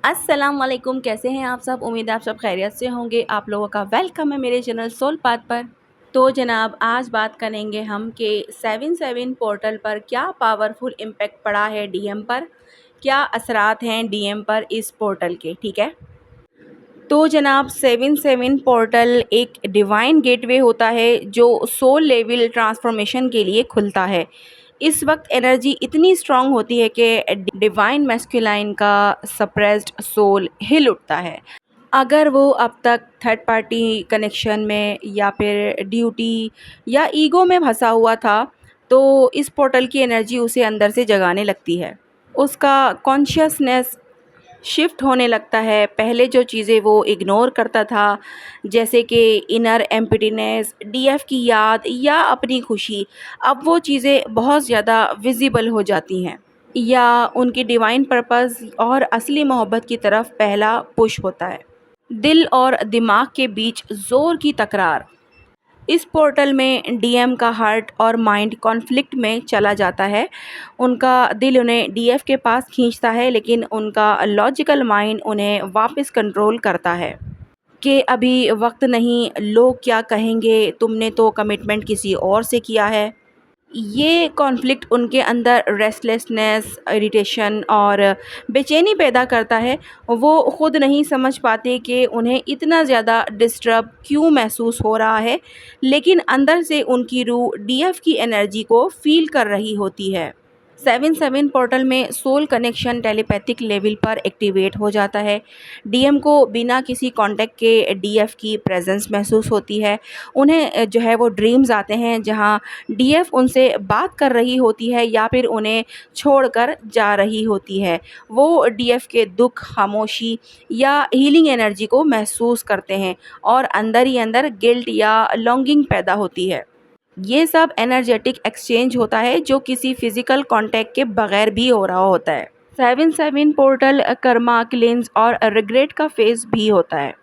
अस्सलाम वालेकुम, कैसे हैं आप सब। उम्मीद है आप सब खैरियत से होंगे। आप लोगों का वेलकम है मेरे चैनल सोल पाथ पर। तो जनाब, आज बात करेंगे हम कि 77 पोर्टल पर क्या पावरफुल इम्पैक्ट पड़ा है डीएम पर, क्या असरात हैं डीएम पर इस पोर्टल के। ठीक है, तो जनाब 77 पोर्टल एक डिवाइन गेटवे होता है जो सोल लेवल ट्रांसफॉर्मेशन के लिए खुलता है। इस वक्त एनर्जी इतनी स्ट्रांग होती है कि डिवाइन मैस्कुलाइन का सप्रेस्ड सोल हिल उठता है। अगर वो अब तक थर्ड पार्टी कनेक्शन में या फिर ड्यूटी या ईगो में फंसा हुआ था, तो इस पोर्टल की एनर्जी उसे अंदर से जगाने लगती है। उसका कॉन्शियसनेस शिफ्ट होने लगता है। पहले जो चीज़ें वो इग्नोर करता था, जैसे कि इनर एम्प्टीनेस, डीएफ की याद या अपनी खुशी, अब वो चीज़ें बहुत ज़्यादा विजिबल हो जाती हैं। या उनकी डिवाइन पर्पस और असली मोहब्बत की तरफ पहला पुश होता है। दिल और दिमाग के बीच ज़ोर की तकरार। इस पोर्टल में डीएम का हार्ट और माइंड कॉन्फ्लिक्ट में चला जाता है। उनका दिल उन्हें डीएफ के पास खींचता है, लेकिन उनका लॉजिकल माइंड उन्हें वापस कंट्रोल करता है कि अभी वक्त नहीं, लोग क्या कहेंगे, तुमने तो कमिटमेंट किसी और से किया है। ये कॉन्फ्लिक्ट उनके अंदर रेस्टलेसनेस, इरिटेशन और बेचैनी पैदा करता है। वो खुद नहीं समझ पाते कि उन्हें इतना ज़्यादा डिस्टर्ब क्यों महसूस हो रहा है, लेकिन अंदर से उनकी रूह डीएफ की एनर्जी को फील कर रही होती है। 77 पोर्टल में सोल कनेक्शन टेलीपैथिक लेवल पर एक्टिवेट हो जाता है। डीएम को बिना किसी कांटेक्ट के डीएफ की प्रेजेंस महसूस होती है। उन्हें जो है वो ड्रीम्स आते हैं जहां डीएफ उनसे बात कर रही होती है या फिर उन्हें छोड़कर जा रही होती है। वो डीएफ के दुख, खामोशी या हीलिंग एनर्जी को महसूस करते हैं और अंदर ही अंदर गिल्ट या लॉन्गिंग पैदा होती है। ये सब एनर्जेटिक एक्सचेंज होता है जो किसी फिजिकल कांटेक्ट के बगैर भी हो रहा होता है। 77 पोर्टल कर्मा, क्लेंस और रिग्रेट का फेज भी होता है।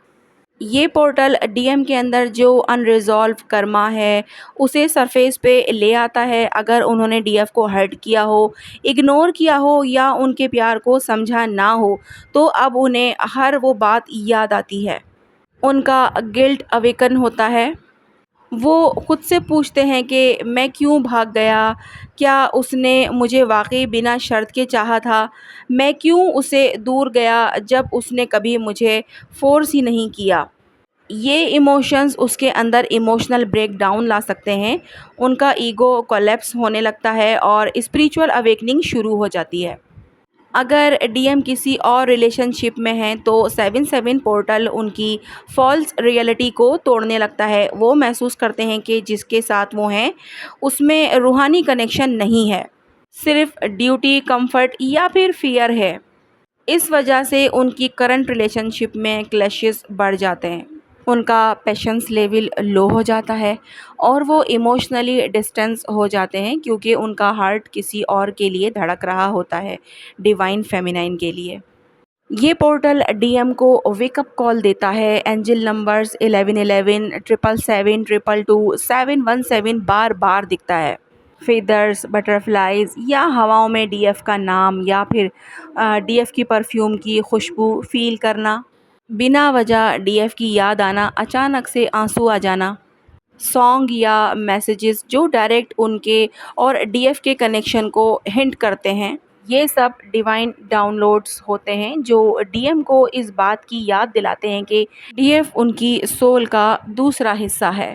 ये पोर्टल डीएम के अंदर जो अनरिजॉल्व कर्मा है उसे सरफेस पे ले आता है। अगर उन्होंने डीएफ को हर्ट किया हो, इग्नोर किया हो या उनके प्यार को समझा ना हो, तो अब उन्हें हर वो बात याद आती है। उनका गिल्ट अवेकन होता है। वो खुद से पूछते हैं कि मैं क्यों भाग गया? क्या उसने मुझे वाक़ई बिना शर्त के चाहा था? मैं क्यों उससे दूर गया जब उसने कभी मुझे फ़ोर्स ही नहीं किया? ये इमोशंस उसके अंदर इमोशनल ब्रेकडाउन ला सकते हैं। उनका ईगो कोलैप्स होने लगता है और स्पिरिचुअल अवेकनिंग शुरू हो जाती है। अगर डीएम किसी और रिलेशनशिप में हैं तो 77 पोर्टल उनकी फॉल्स रियलिटी को तोड़ने लगता है। वो महसूस करते हैं कि जिसके साथ वो हैं उसमें रूहानी कनेक्शन नहीं है, सिर्फ ड्यूटी, कंफर्ट या फिर फियर है। इस वजह से उनकी करंट रिलेशनशिप में क्लैशेस बढ़ जाते हैं। उनका पेशेंस लेवल लो हो जाता है और वो इमोशनली डिस्टेंस हो जाते हैं, क्योंकि उनका हार्ट किसी और के लिए धड़क रहा होता है, डिवाइन फेमिनाइन के लिए। ये पोर्टल डीएम को वेकअप कॉल देता है। एंजल नंबर्स 1111, 777, 222, 717 बार बार दिखता है। फेदर्स, बटरफ्लाइज या हवाओं में डीएफ का नाम या फिर डीएफ की परफ्यूम की खुशबू फील करना, बिना वजह डीएफ की याद आना, अचानक से आंसू आ जाना, सॉन्ग या मैसेजेस जो डायरेक्ट उनके और डीएफ के कनेक्शन को हिंट करते हैं। ये सब डिवाइन डाउनलोड्स होते हैं जो डीएम को इस बात की याद दिलाते हैं कि डीएफ उनकी सोल का दूसरा हिस्सा है।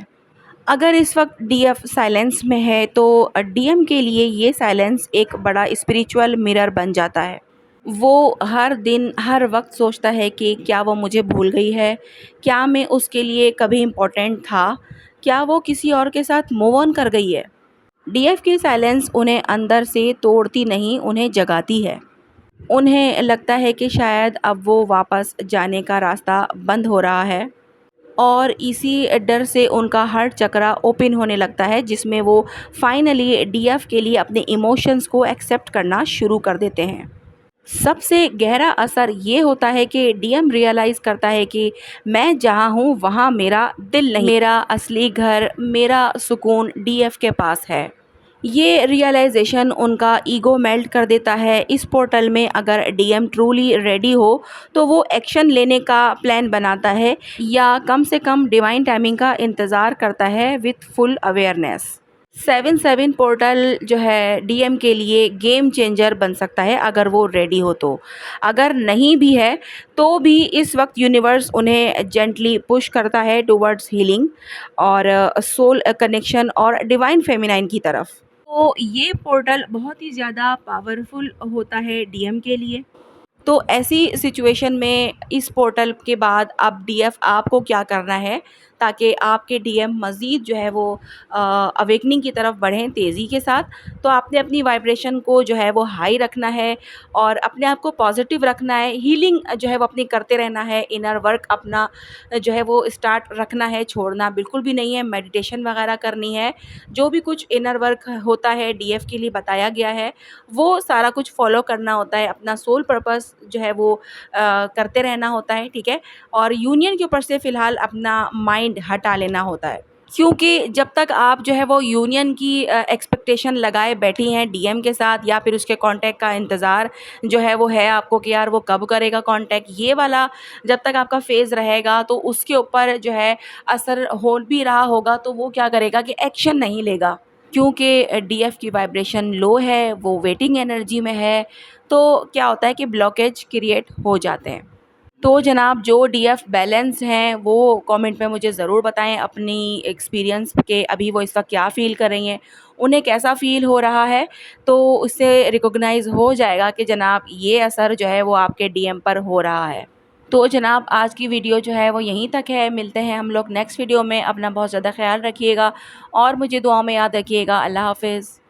अगर इस वक्त डीएफ साइलेंस में है तो डीएम के लिए ये साइलेंस एक बड़ा स्पिरिचुअल मिरर बन जाता है। वो हर दिन हर वक्त सोचता है कि क्या वो मुझे भूल गई है, क्या मैं उसके लिए कभी इम्पोर्टेंट था, क्या वो किसी और के साथ मूव ऑन कर गई है। डीएफ की साइलेंस उन्हें अंदर से तोड़ती नहीं, उन्हें जगाती है। उन्हें लगता है कि शायद अब वो वापस जाने का रास्ता बंद हो रहा है और इसी डर से उनका हार्ट चक्रा ओपन होने लगता है, जिसमें वो फाइनली डीएफ के लिए अपने इमोशंस को एक्सेप्ट करना शुरू कर देते हैं। सबसे गहरा असर ये होता है कि डीएम रियलाइज़ करता है कि मैं जहाँ हूँ वहाँ मेरा दिल नहीं, मेरा असली घर, मेरा सुकून डीएफ के पास है। ये रियलाइजेशन उनका ईगो मेल्ट कर देता है। इस पोर्टल में अगर डीएम ट्रूली रेडी हो तो वो एक्शन लेने का प्लान बनाता है या कम से कम डिवाइन टाइमिंग का इंतज़ार करता है विथ फुल अवेयरनेस। 7-7 पोर्टल जो है डीएम के लिए गेम चेंजर बन सकता है अगर वो रेडी हो तो। अगर नहीं भी है तो भी इस वक्त यूनिवर्स उन्हें जेंटली पुश करता है टुवर्ड्स हीलिंग और सोल कनेक्शन और डिवाइन फेमिनाइन की तरफ। तो ये पोर्टल बहुत ही ज़्यादा पावरफुल होता है डीएम के लिए। तो ऐसी सिचुएशन में इस पोर्टल के बाद अब डीएफ आपको क्या करना है ताकि आपके डीएम मज़ीद जो है वो अवेकनिंग की तरफ बढ़ें तेज़ी के साथ। तो आपने अपनी वाइब्रेशन को जो है वो हाई रखना है और अपने आप को पॉजिटिव रखना है। हीलिंग जो है वो अपनी करते रहना है। इनर वर्क अपना जो है वो स्टार्ट रखना है, छोड़ना बिल्कुल भी नहीं है। मेडिटेशन वगैरह करनी है। जो भी कुछ इनर वर्क होता है डीएफ के लिए बताया गया है वो सारा कुछ फॉलो करना होता है। अपना सोल पर्पस जो है वो करते रहना होता है, ठीक है। और यूनियन के ऊपर से फ़िलहाल अपना माइंड हटा लेना होता है, क्योंकि जब तक आप जो है वो यूनियन की एक्सपेक्टेशन लगाए बैठी हैं डीएम के साथ या फिर उसके कांटेक्ट का इंतज़ार जो है वो है आपको कि यार वो कब करेगा कांटेक्ट, ये वाला जब तक आपका फ़ेज़ रहेगा तो उसके ऊपर जो है असर हो भी रहा होगा तो वो क्या करेगा कि एक्शन नहीं लेगा। क्योंकि डीएफ की वाइब्रेशन लो है, वो वेटिंग एनर्जी में है, तो क्या होता है कि ब्लॉकेज क्रिएट हो जाते हैं। तो जनाब जो डीएफ बैलेंस हैं वो कमेंट में मुझे ज़रूर बताएं अपनी एक्सपीरियंस के अभी वो इसका क्या फ़ील कर रही हैं, उन्हें कैसा फ़ील हो रहा है। तो उससे रिकॉग्नाइज़ हो जाएगा कि जनाब ये असर जो है वो आपके डीएम पर हो रहा है। तो जनाब आज की वीडियो जो है वो यहीं तक है। मिलते हैं हम लोग नेक्स्ट वीडियो में। अपना बहुत ज़्यादा ख्याल रखिएगा और मुझे दुआओं में याद रखिएगा। अल्लाह हाफ़िज़।